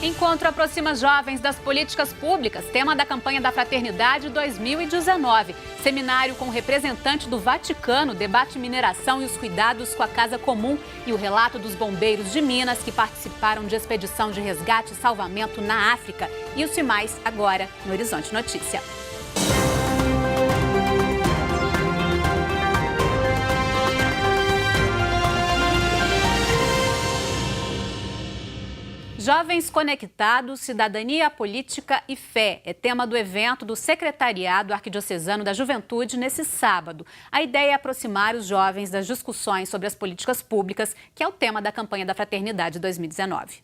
Encontro aproxima jovens das políticas públicas, tema da campanha da Fraternidade 2019. Seminário com representante do Vaticano debate mineração e os cuidados com a casa comum e o relato dos bombeiros de Minas que participaram de expedição de resgate e salvamento na África. Isso e mais agora no Horizonte Notícia. Jovens conectados, cidadania política e fé é tema do evento do Secretariado Arquidiocesano da Juventude nesse sábado. A ideia é aproximar os jovens das discussões sobre as políticas públicas, que é o tema da campanha da Fraternidade 2019.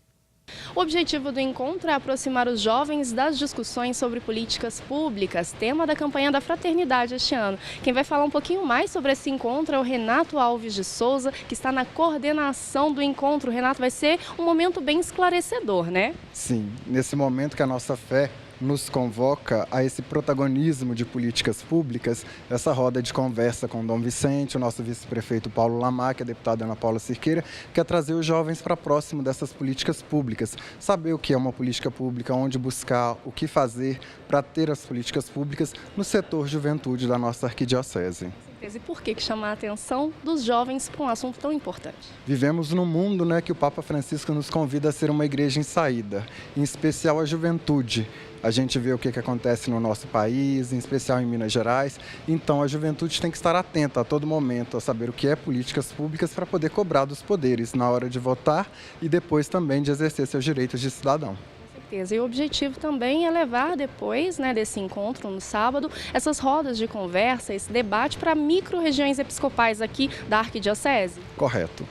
O objetivo do encontro é aproximar os jovens das discussões sobre políticas públicas, tema da campanha da Fraternidade este ano. Quem vai falar um pouquinho mais sobre esse encontro é o Renato Alves de Souza, que está na coordenação do encontro. Renato, vai ser um momento bem esclarecedor, né? Sim, nesse momento que a nossa fé nos convoca a esse protagonismo de políticas públicas, essa roda de conversa com o Dom Vicente, o nosso vice-prefeito Paulo Lamarck, a deputada Ana Paula Cirqueira, quer trazer os jovens para próximo dessas políticas públicas, saber o que é uma política pública, onde buscar, o que fazer para ter as políticas públicas no setor juventude da nossa arquidiocese. E por que chamar a atenção dos jovens para um assunto tão importante? Vivemos num mundo, que o Papa Francisco nos convida a ser uma igreja em saída, em especial a juventude. A gente vê o que acontece no nosso país, em especial em Minas Gerais. Então, a juventude tem que estar atenta a todo momento a saber o que é políticas públicas para poder cobrar dos poderes na hora de votar e depois também de exercer seus direitos de cidadão. E o objetivo também é levar depois desse encontro no sábado, essas rodas de conversa, esse debate para micro-regiões episcopais aqui da Arquidiocese? Correto.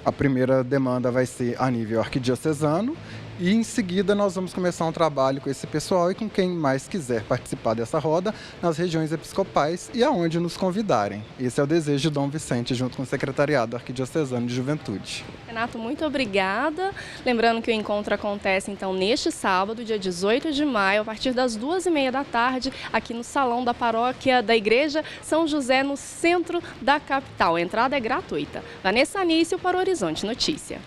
A primeira demanda vai ser a nível arquidiocesano e em seguida nós vamos começar um trabalho com esse pessoal e com quem mais quiser participar dessa roda nas regiões episcopais e aonde nos convidarem. Esse é o desejo de Dom Vicente junto com o Secretariado Arquidiocesano de Juventude. Renato, muito obrigada. Lembrando que o encontro acontece então neste sábado, dia 18 de maio, a partir das 2h30 da tarde, aqui no Salão da Paróquia da Igreja São José, no centro da capital. A entrada é gratuita. Vanessa Anício para o Horizonte Notícia.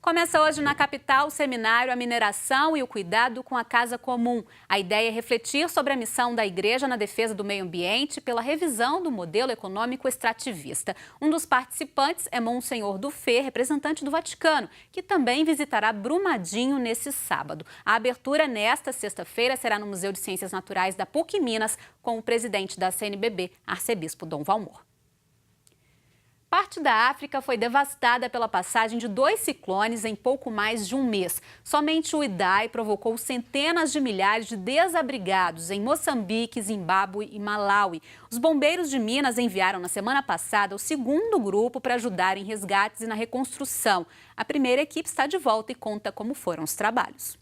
Começa hoje na capital o seminário A Mineração e o Cuidado com a Casa Comum. A ideia é refletir sobre a missão da igreja na defesa do meio ambiente pela revisão do modelo econômico extrativista. Um dos participantes é Monsenhor Dufay, representante do Vaticano, que também visitará Brumadinho nesse sábado. A abertura nesta sexta-feira será no Museu de Ciências Naturais da PUC Minas, com o presidente da CNBB, arcebispo Dom Valmor. Parte da África foi devastada pela passagem de 2 ciclones em pouco mais de um mês. Somente o Idai provocou centenas de milhares de desabrigados em Moçambique, Zimbábue e Malawi. Os bombeiros de Minas enviaram na semana passada o segundo grupo para ajudar em resgates e na reconstrução. A primeira equipe está de volta e conta como foram os trabalhos.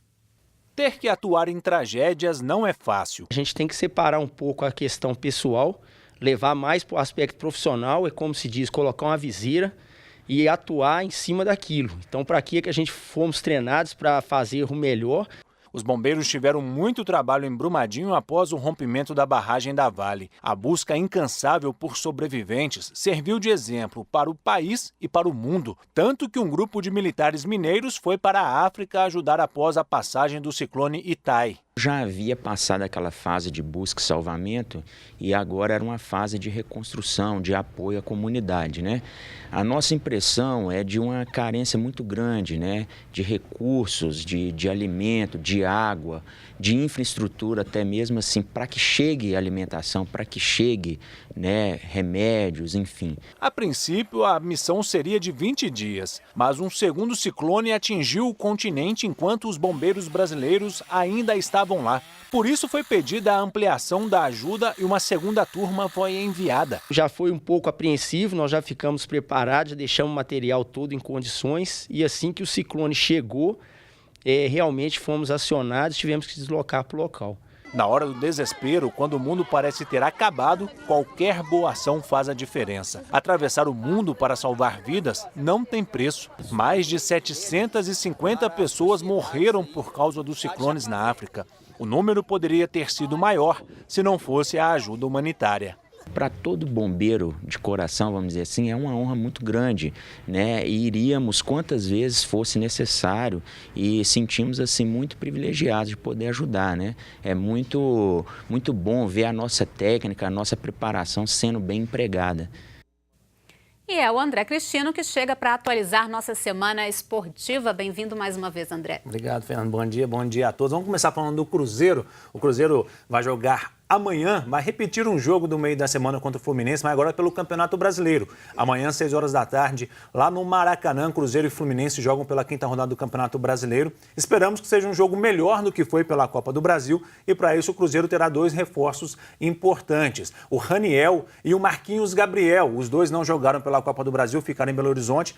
Ter que atuar em tragédias não é fácil. A gente tem que separar um pouco a questão pessoal, levar mais para o aspecto profissional, é como se diz, colocar uma viseira e atuar em cima daquilo. Então, para que a gente fomos treinados para fazer o melhor. Os bombeiros tiveram muito trabalho em Brumadinho após o rompimento da barragem da Vale. A busca incansável por sobreviventes serviu de exemplo para o país e para o mundo. Tanto que um grupo de militares mineiros foi para a África ajudar após a passagem do ciclone Idai. Já havia passado aquela fase de busca e salvamento e agora era uma fase de reconstrução, de apoio à comunidade, A nossa impressão é de uma carência muito grande, de recursos, de alimento, de água, de infraestrutura até mesmo assim, para que chegue alimentação, para que chegue remédios, enfim. A princípio, a missão seria de 20 dias, mas um segundo ciclone atingiu o continente enquanto os bombeiros brasileiros ainda estavam lá. Por isso foi pedida a ampliação da ajuda e uma segunda turma foi enviada. Já foi um pouco apreensivo, nós já ficamos preparados, já deixamos o material todo em condições e assim que o ciclone chegou, realmente fomos acionados, tivemos que deslocar para o local. Na hora do desespero, quando o mundo parece ter acabado, qualquer boa ação faz a diferença. Atravessar o mundo para salvar vidas não tem preço. Mais de 750 pessoas morreram por causa dos ciclones na África. O número poderia ter sido maior se não fosse a ajuda humanitária. Para todo bombeiro de coração, vamos dizer assim, é uma honra muito grande, né? E iríamos quantas vezes fosse necessário e sentimos assim muito privilegiados de poder ajudar, né? É muito bom ver a nossa técnica, a nossa preparação sendo bem empregada. E é o André Cristino que chega para atualizar nossa semana esportiva. Bem-vindo mais uma vez, André. Obrigado, Fernando. Bom dia a todos. Vamos começar falando do Cruzeiro. O Cruzeiro vai jogar amanhã, vai repetir um jogo do meio da semana contra o Fluminense, mas agora pelo Campeonato Brasileiro. Amanhã, 6 horas da tarde, lá no Maracanã, Cruzeiro e Fluminense jogam pela 5ª rodada do Campeonato Brasileiro. Esperamos que seja um jogo melhor do que foi pela Copa do Brasil e para isso o Cruzeiro terá 2 reforços importantes. O Raniel e o Marquinhos Gabriel. Os 2 não jogaram pela Copa do Brasil, ficaram em Belo Horizonte.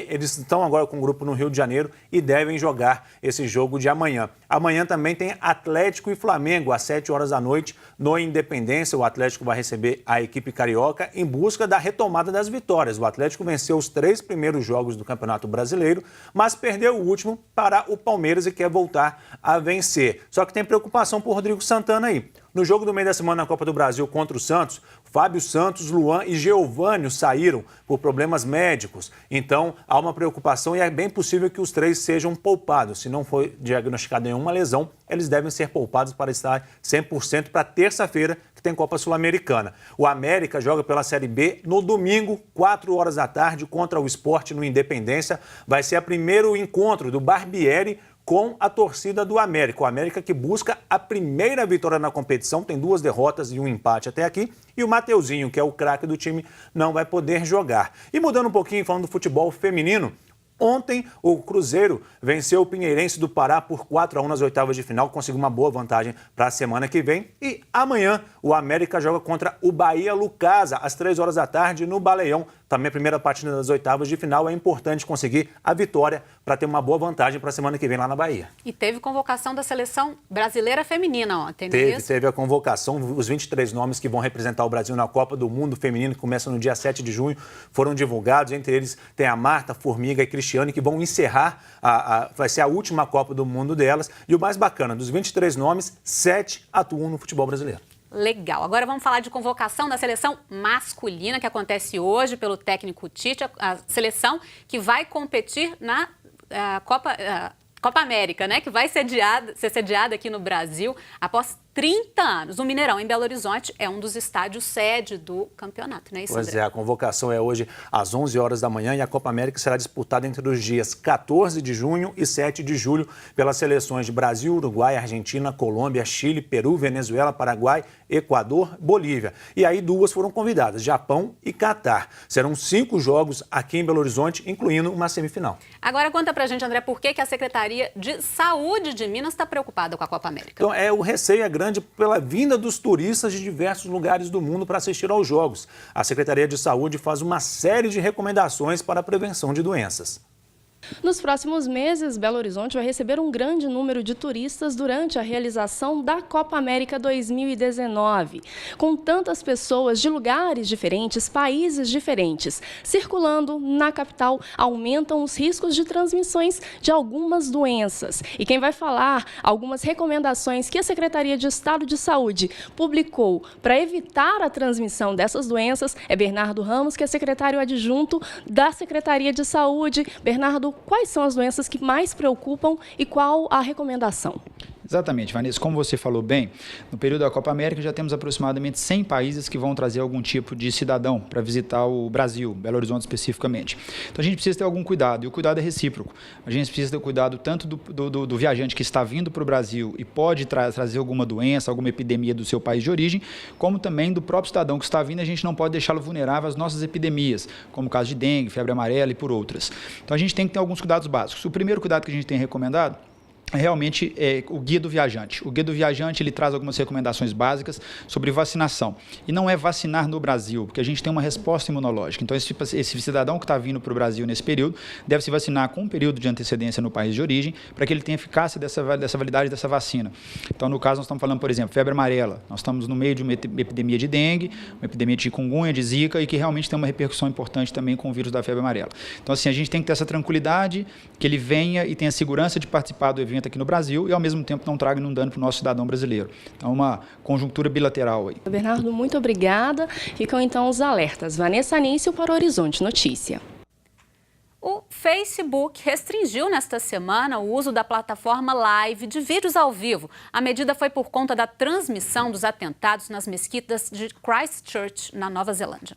Eles estão agora com o grupo no Rio de Janeiro e devem jogar esse jogo de amanhã. Amanhã também tem Atlético e Flamengo, às 7 horas da noite, no Independência. O Atlético vai receber a equipe carioca em busca da retomada das vitórias. O Atlético venceu os 3 primeiros jogos do Campeonato Brasileiro, mas perdeu o último para o Palmeiras e quer voltar a vencer. Só que tem preocupação por Rodrigo Santana aí. No jogo do meio da semana na Copa do Brasil contra o Santos, Fábio Santos, Luan e Geovânio saíram por problemas médicos. Então, há uma preocupação e é bem possível que os 3 sejam poupados. Se não for diagnosticada nenhuma lesão, eles devem ser poupados para estar 100% para terça-feira, que tem Copa Sul-Americana. O América joga pela Série B no domingo, 4 horas da tarde, contra o Sport no Independência. Vai ser o primeiro encontro do Barbieri com a torcida do América. O América que busca a primeira vitória na competição, tem 2 derrotas e um empate até aqui. E o Mateuzinho, que é o craque do time, não vai poder jogar. E mudando um pouquinho, falando do futebol feminino, ontem, o Cruzeiro venceu o Pinheirense do Pará por 4-1 nas oitavas de final, conseguiu uma boa vantagem para a semana que vem. E amanhã, o América joga contra o Bahia Lucasa, às 3 horas da tarde, no Baleião. Também a primeira partida das oitavas de final. É importante conseguir a vitória para ter uma boa vantagem para a semana que vem lá na Bahia. E teve convocação da seleção brasileira feminina ontem, não é isso? Teve a convocação. Os 23 nomes que vão representar o Brasil na Copa do Mundo Feminino, que começa no dia 7 de junho, foram divulgados. Entre eles tem a Marta, Formiga e Cristiane, que vão encerrar, vai ser a última Copa do Mundo delas. E o mais bacana, dos 23 nomes, 7 atuam no futebol brasileiro. Legal. Agora vamos falar de convocação da seleção masculina, que acontece hoje pelo técnico Tite, a seleção que vai competir na Copa América, né? Que vai ser sediada aqui no Brasil após 30 anos. O Mineirão, em Belo Horizonte, é um dos estádios sede do campeonato, não é isso, Pois André? é, a convocação é hoje às 11 horas da manhã e a Copa América será disputada entre os dias 14 de junho e 7 de julho pelas seleções de Brasil, Uruguai, Argentina, Colômbia, Chile, Peru, Venezuela, Paraguai, Equador, Bolívia. E aí 2 foram convidadas, Japão e Catar. Serão 5 jogos aqui em Belo Horizonte, incluindo uma semifinal. Agora conta pra gente, André, por que a Secretaria de Saúde de Minas está preocupada com a Copa América? Então, o receio é grande pela vinda dos turistas de diversos lugares do mundo para assistir aos Jogos. A Secretaria de Saúde faz uma série de recomendações para a prevenção de doenças. Nos próximos meses, Belo Horizonte vai receber um grande número de turistas durante a realização da Copa América 2019. Com tantas pessoas de lugares diferentes, países diferentes, circulando na capital, aumentam os riscos de transmissões de algumas doenças. E quem vai falar algumas recomendações que a Secretaria de Estado de Saúde publicou para evitar a transmissão dessas doenças é Bernardo Ramos, que é secretário adjunto da Secretaria de Saúde. Bernardo, quais são as doenças que mais preocupam e qual a recomendação? Exatamente, Vanessa. Como você falou bem, no período da Copa América já temos aproximadamente 100 países que vão trazer algum tipo de cidadão para visitar o Brasil, Belo Horizonte especificamente. Então a gente precisa ter algum cuidado, e o cuidado é recíproco. A gente precisa ter cuidado tanto do viajante que está vindo para o Brasil e pode trazer alguma doença, alguma epidemia do seu país de origem, como também do próprio cidadão que está vindo. A gente não pode deixá-lo vulnerável às nossas epidemias, como o caso de dengue, febre amarela e por outras. Então a gente tem que ter alguns cuidados básicos. O primeiro cuidado que a gente tem recomendado realmente é o Guia do Viajante. O Guia do Viajante ele traz algumas recomendações básicas sobre vacinação. E não é vacinar no Brasil, porque a gente tem uma resposta imunológica. Então, esse cidadão que está vindo para o Brasil nesse período deve se vacinar com um período de antecedência no país de origem para que ele tenha eficácia dessa validade dessa vacina. Então, no caso, nós estamos falando, por exemplo, febre amarela. Nós estamos no meio de uma epidemia de dengue, uma epidemia de chikungunya, de zika e que realmente tem uma repercussão importante também com o vírus da febre amarela. Então, assim, a gente tem que ter essa tranquilidade, que ele venha e tenha segurança de participar do evento evento aqui no Brasil e, ao mesmo tempo, não traga nenhum dano para o nosso cidadão brasileiro. Então, uma conjuntura bilateral aí. Bernardo, muito obrigada. Ficam então os alertas. Vanessa Anício para o Horizonte Notícia. O Facebook restringiu nesta semana o uso da plataforma Live de vídeos ao vivo. A medida foi por conta da transmissão dos atentados nas mesquitas de Christchurch, na Nova Zelândia.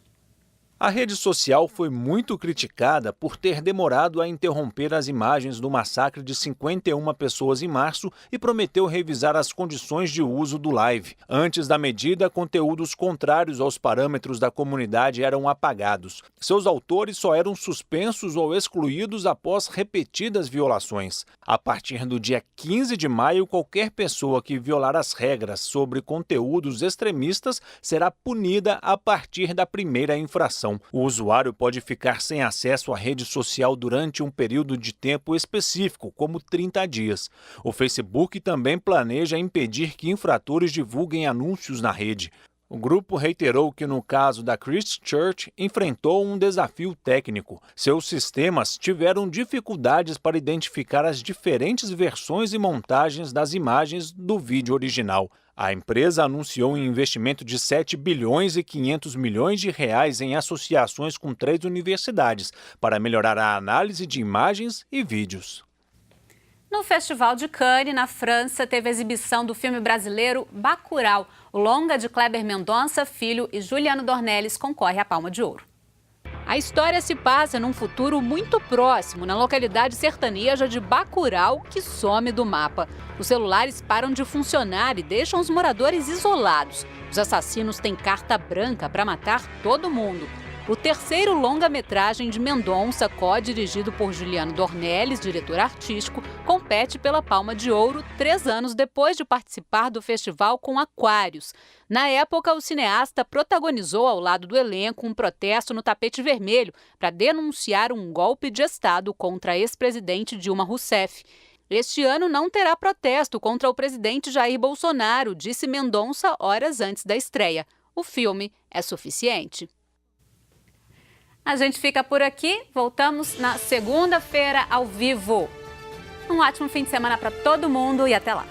A rede social foi muito criticada por ter demorado a interromper as imagens do massacre de 51 pessoas em março e prometeu revisar as condições de uso do Live. Antes da medida, conteúdos contrários aos parâmetros da comunidade eram apagados. Seus autores só eram suspensos ou excluídos após repetidas violações. A partir do dia 15 de maio, qualquer pessoa que violar as regras sobre conteúdos extremistas será punida a partir da primeira infração. O usuário pode ficar sem acesso à rede social durante um período de tempo específico, como 30 dias. O Facebook também planeja impedir que infratores divulguem anúncios na rede. O grupo reiterou que, no caso da Christchurch, enfrentou um desafio técnico. Seus sistemas tiveram dificuldades para identificar as diferentes versões e montagens das imagens do vídeo original. A empresa anunciou um investimento de 7 bilhões e 500 milhões de reais em associações com 3 universidades para melhorar a análise de imagens e vídeos. No Festival de Cannes, na França, teve a exibição do filme brasileiro Bacurau. O longa de Kleber Mendonça Filho e Juliano Dornelles concorre à Palma de Ouro. A história se passa num futuro muito próximo, na localidade sertaneja de Bacurau, que some do mapa. Os celulares param de funcionar e deixam os moradores isolados. Os assassinos têm carta branca para matar todo mundo. O terceiro longa-metragem de Mendonça, co-dirigido por Juliano Dornelles, diretor artístico, compete pela Palma de Ouro 3 anos depois de participar do festival com Aquários. Na época, o cineasta protagonizou ao lado do elenco um protesto no tapete vermelho para denunciar um golpe de Estado contra a ex-presidente Dilma Rousseff. Este ano não terá protesto contra o presidente Jair Bolsonaro, disse Mendonça horas antes da estreia. O filme é suficiente. A gente fica por aqui, voltamos na segunda-feira ao vivo. Um ótimo fim de semana para todo mundo e até lá.